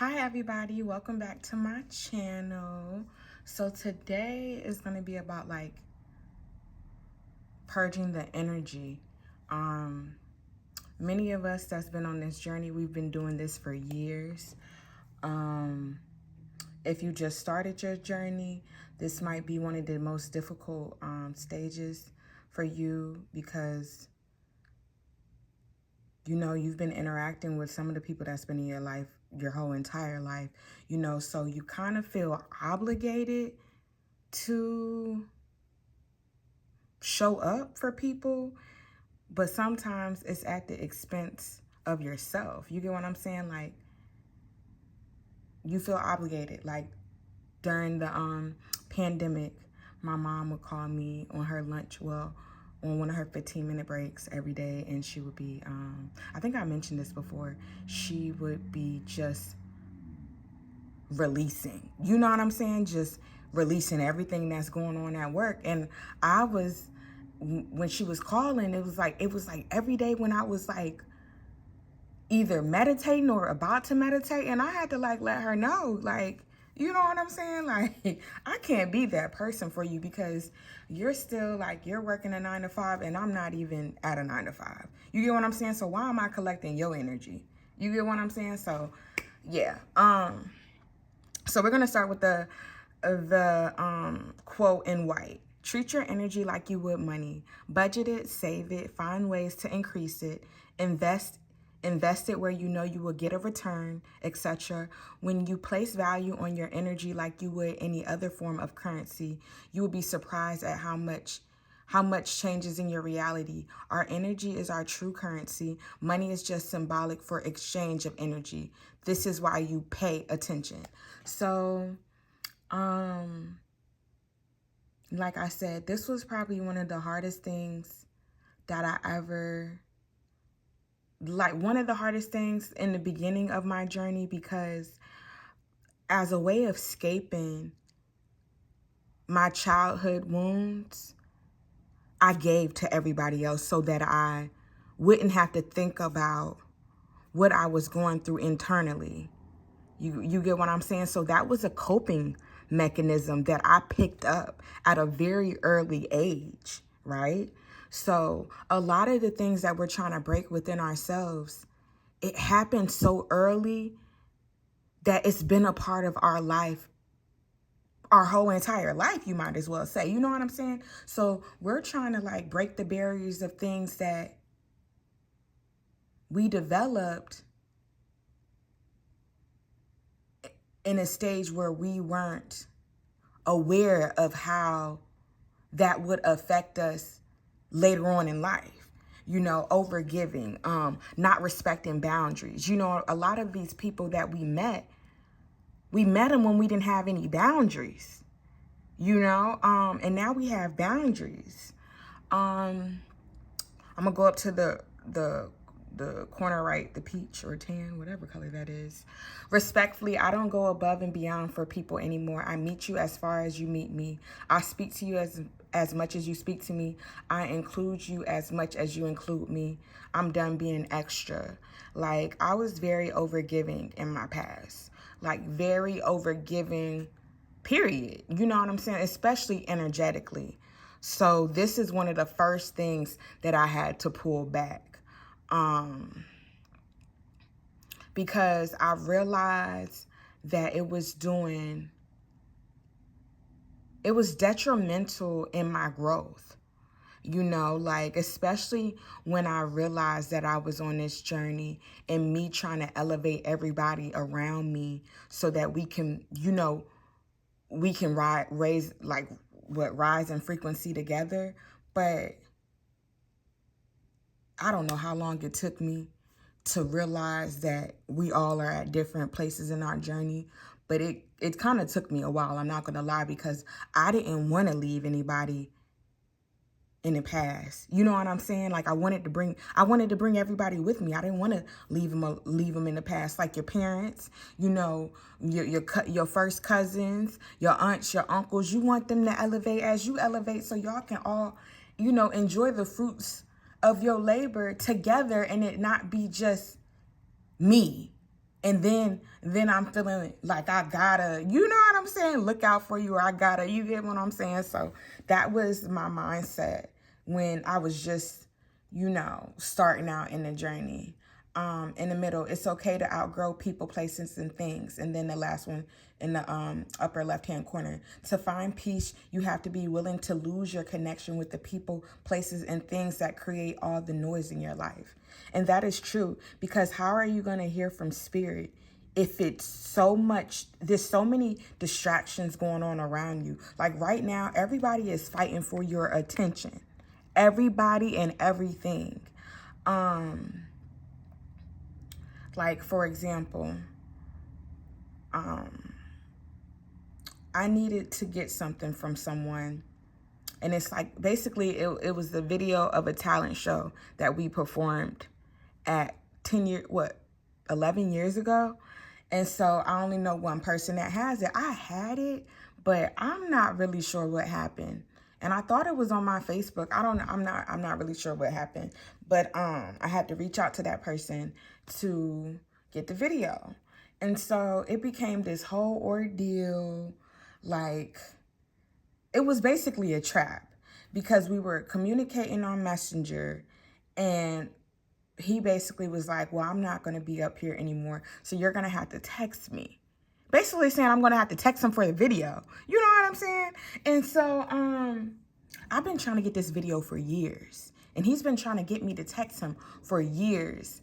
Hi everybody, welcome back to my channel. So today is going to be about purging the energy. Many of us that's been on this journey, we've been doing this for years. If you just started your journey, this might be one of the most difficult stages for you because you've been interacting with some of the people that's been in your life your whole entire life, so you kind of feel obligated to show up for people, but sometimes it's at the expense of yourself. You get what I'm saying? Like, you feel obligated. Like, during the pandemic, my mom would call me on her lunch, on one of her 15-minute breaks every day, and she would be, I think I mentioned this before, she would be just releasing, you know what I'm saying? Just releasing everything that's going on at work. And when she was calling, it was like every day when I was like either meditating or about to meditate, and I had to let her know, you know what I'm saying? Like, I can't be that person for you because you're still you're working a 9 to 5 and I'm not even at a 9 to 5. You get what I'm saying? So why am I collecting your energy? You get what I'm saying? So yeah. So we're going to start with the quote in white. Treat your energy like you would money. Budget it, save it, find ways to increase it, invest it where you know you will get a return, etc. When you place value on your energy like you would any other form of currency, you will be surprised at how much changes in your reality. Our energy is our true currency. Money is just symbolic for exchange of energy. This is why you pay attention. So, like I said, this was probably one of the hardest things that one of the hardest things in the beginning of my journey, because as a way of escaping my childhood wounds, I gave to everybody else so that I wouldn't have to think about what I was going through internally. You get what I'm saying? So that was a coping mechanism that I picked up at a very early age, right? So a lot of the things that we're trying to break within ourselves, it happened so early that it's been a part of our life, our whole entire life, you might as well say. You know what I'm saying? So we're trying to break the barriers of things that we developed in a stage where we weren't aware of how that would affect us later on in life. Overgiving, not respecting boundaries. A lot of these people that we met them when we didn't have any boundaries, and now we have boundaries. I'm gonna go up to the corner right, the peach or tan, whatever color that is. Respectfully, I don't go above and beyond for people anymore. I meet you as far as you meet me. I speak to you as much as you speak to me. I include you as much as you include me. I'm done being extra. I was very overgiving in my past. Very overgiving, period. You know what I'm saying? Especially energetically. So this is one of the first things that I had to pull back. Because I realized that it was detrimental in my growth, especially when I realized that I was on this journey and me trying to elevate everybody around me so that we can, rise in frequency together. But I don't know how long it took me to realize that we all are at different places in our journey. But it kind of took me a while, I'm not going to lie, because I didn't want to leave anybody in the past. You know what I'm saying? I wanted to bring everybody with me. I didn't want to leave them in the past, like your parents, your first cousins, your aunts, your uncles. You want them to elevate as you elevate so y'all can all, enjoy the fruits of your labor together and it not be just me, And then I'm feeling like I gotta, you know what I'm saying, look out for you, or I gotta, you get what I'm saying? So that was my mindset when I was just, you know, starting out in the journey. In the middle, it's okay to outgrow people, places, and things. And then the last one in the upper left-hand corner. To find peace, you have to be willing to lose your connection with the people, places, and things that create all the noise in your life. And that is true, because how are you going to hear from spirit if it's so much, there's so many distractions going on around you? Like right now, everybody is fighting for your attention. Everybody and everything. Like, for example, I needed to get something from someone. And it's like, basically, it was the video of a talent show that we performed at 11 years ago. And so I only know one person that has it. I had it, but I'm not really sure what happened. And I thought it was on my Facebook. I'm not really sure what happened. But I had to reach out to that person to get the video. And so it became this whole ordeal. Like, it was basically a trap, because we were communicating on Messenger, and he basically was like, well, I'm not going to be up here anymore, so you're going to have to text me. Basically saying I'm going to have to text him for the video. You know what I'm saying? And so I've been trying to get this video for years, and he's been trying to get me to text him for years.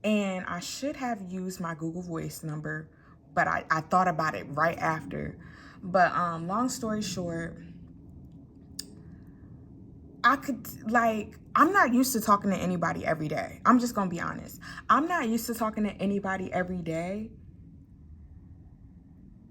And I should have used my Google Voice number, but I thought about it right after. But long story short, I'm not used to talking to anybody every day. I'm just going to be honest. I'm not used to talking to anybody every day,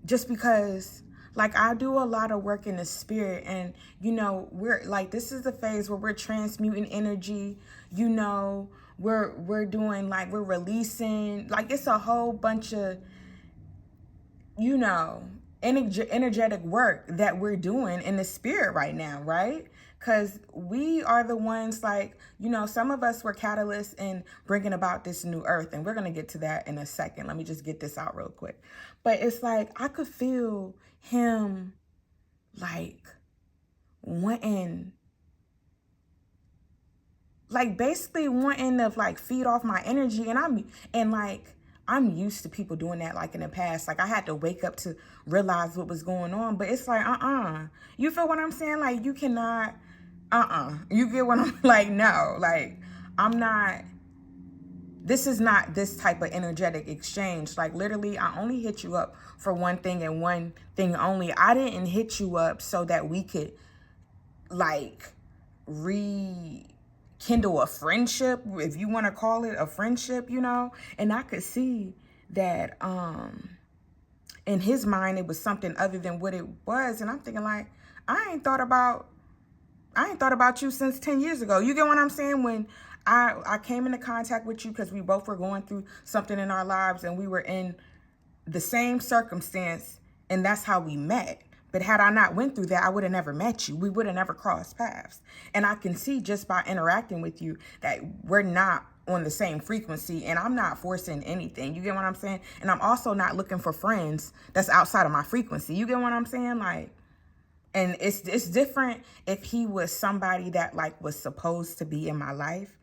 just because, like, I do a lot of work in the spirit, and, you know, we're like, this is the phase where we're transmuting energy, you know, we're doing, like, we're releasing, like, it's a whole bunch of, you know, energetic work that we're doing in the spirit right now, right? Because we are the ones, like, you know, some of us were catalysts in bringing about this new earth. And we're going to get to that in a second. Let me just get this out real quick. But it's like, I could feel him, like, wanting, like, basically wanting to, like, feed off my energy. And I'm used to people doing that, like, in the past. Like, I had to wake up to realize what was going on. But it's like, you feel what I'm saying? Like, you cannot, you get what I'm, like, no, like, this is not this type of energetic exchange. Like, literally, I only hit you up for one thing and one thing only. I didn't hit you up so that we could, like, rekindle a friendship, if you want to call it a friendship, you know. And I could see that in his mind it was something other than what it was. And I'm thinking, like, I ain't thought about you since 10 years ago. You get what I'm saying? When I came into contact with you because we both were going through something in our lives, and we were in the same circumstance, and that's how we met. But had I not went through that, I would have never met you. We would have never crossed paths. And I can see just by interacting with you that we're not on the same frequency, and I'm not forcing anything. You get what I'm saying? And I'm also not looking for friends that's outside of my frequency. You get what I'm saying? Like, and it's different if he was somebody that, like, was supposed to be in my life.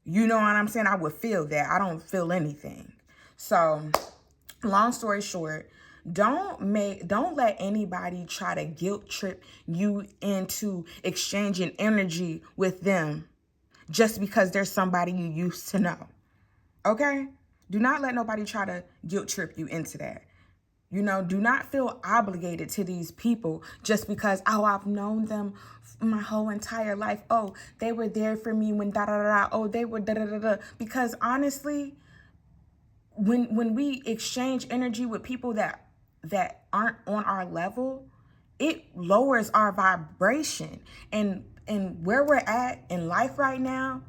You know what I'm saying? I would feel that. I don't feel anything. So, long story short, don't let anybody try to guilt trip you into exchanging energy with them just because there's somebody you used to know. Okay? Do not let nobody try to guilt trip you into that. You know, do not feel obligated to these people just because, oh, I've known them my whole entire life. Oh, they were there for me when da-da-da-da. Oh, they were da-da-da-da. Because honestly, when we exchange energy with people that aren't on our level, it lowers our vibration. And where we're at in life right now,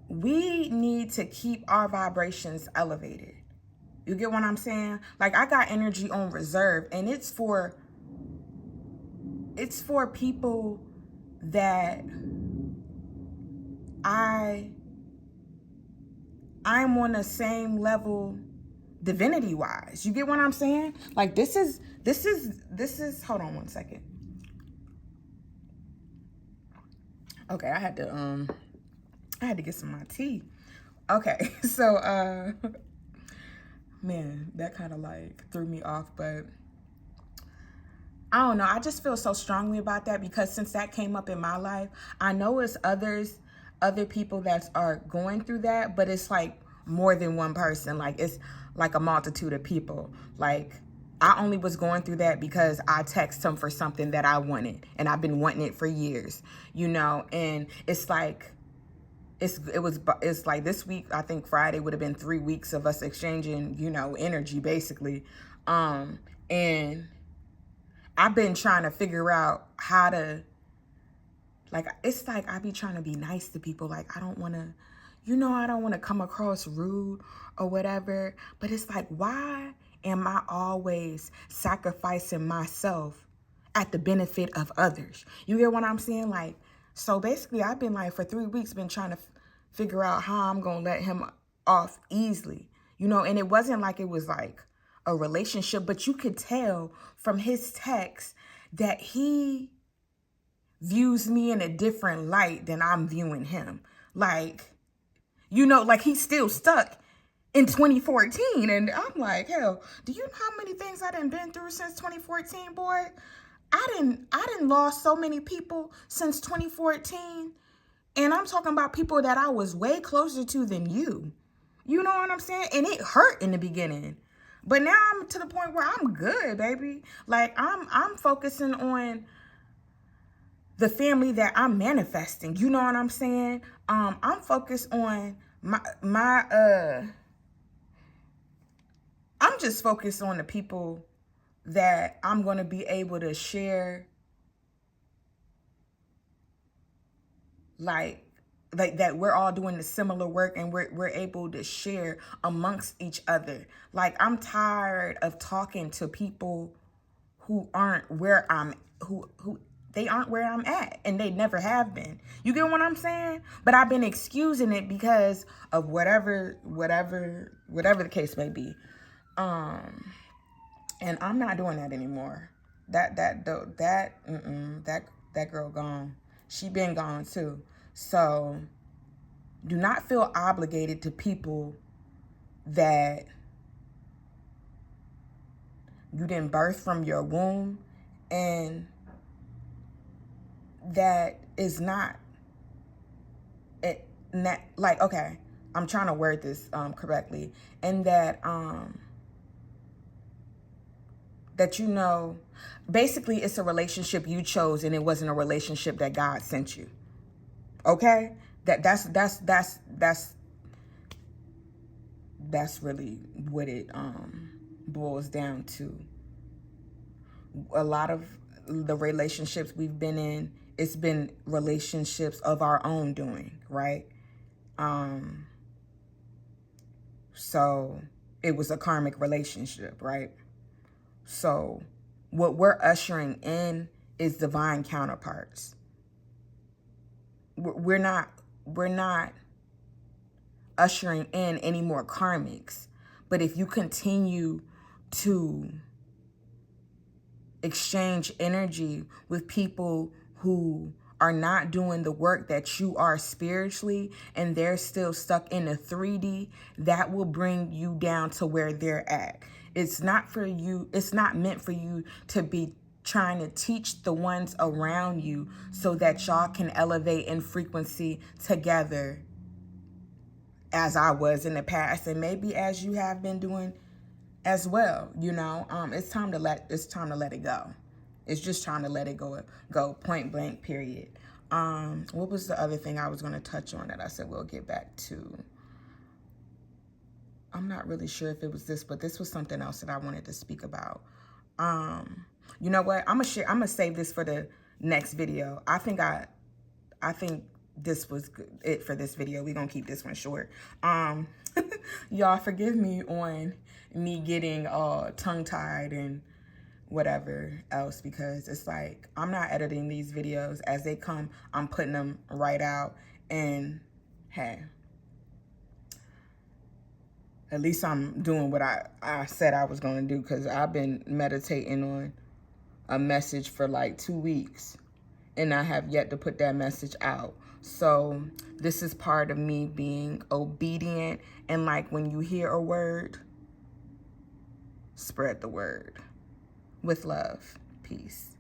we need to keep our vibrations elevated. You get what I'm saying? Like, I got energy on reserve, and it's for people that I'm on the same level divinity wise. You get what I'm saying? Like this is hold on one second. Okay, I had to get some of my tea. Okay, so man, that kind of like threw me off, but I don't know. I just feel so strongly about that because since that came up in my life, I know it's other people that are going through that, but it's like more than one person. Like it's like a multitude of people. Like I only was going through that because I texted him for something that I wanted, and I've been wanting it for years, you know. And it's like it's like this week. I think Friday would have been 3 weeks of us exchanging, you know, energy basically, and I've been trying to figure out how to, like, it's like I be trying to be nice to people. Like, I don't want to, you know, I don't want to come across rude or whatever. But it's like, why am I always sacrificing myself at the benefit of others? You get what I'm saying? Like, so basically I've been like for 3 weeks been trying to figure out how I'm going to let him off easily, you know, and it wasn't like it was like a relationship, but you could tell from his text that he views me in a different light than I'm viewing him. Like, you know, like he's still stuck in 2014. And I'm like, hell, do you know how many things I done been through since 2014, boy? I didn't lost so many people since 2014. And I'm talking about people that I was way closer to than you. You know what I'm saying? And it hurt in the beginning. But now I'm to the point where I'm good, baby. Like I'm focusing on the family that I'm manifesting. You know what I'm saying? I'm focused on I'm just focused on the people that I'm going to be able to share like that we're all doing the similar work and we're able to share amongst each other. Like I'm tired of talking to people who aren't where I'm who they aren't where I'm at, and they never have been. You get what I'm saying? But I've been excusing it because of whatever the case may be. And I'm not doing that anymore. That girl gone. She been gone too. So do not feel obligated to people that you didn't birth from your womb and that is not it. Like, okay, I'm trying to word this correctly, and that that you know, basically it's a relationship you chose and it wasn't a relationship that God sent you. Okay? That's really what it boils down to. A lot of the relationships we've been in, it's been relationships of our own doing, right? So it was a karmic relationship, right? So what we're ushering in is divine counterparts. We're not ushering in any more karmics. But if you continue to exchange energy with people who are not doing the work that you are spiritually and they're still stuck in the 3D, that will bring you down to where they're at. It's not for you. It's not meant for you to be trying to teach the ones around you so that y'all can elevate in frequency together as I was in the past, and maybe as you have been doing as well. You know, it's time to let it go. It's just trying to let it go point blank, period. What was the other thing I was going to touch on that I said we'll get back to? I'm not really sure if it was this, but this was something else that I wanted to speak about. You know what? I'm gonna save this for the next video. I think this was it for this video. We're gonna keep this one short. Y'all forgive me on me getting tongue-tied and whatever else, because it's like I'm not editing these videos as they come. I'm putting them right out, and hey, At least I'm doing what I said I was going to do, because I've been meditating on a message for like 2 weeks, and I have yet to put that message out. So this is part of me being obedient. And like when you hear a word, spread the word. With love. Peace.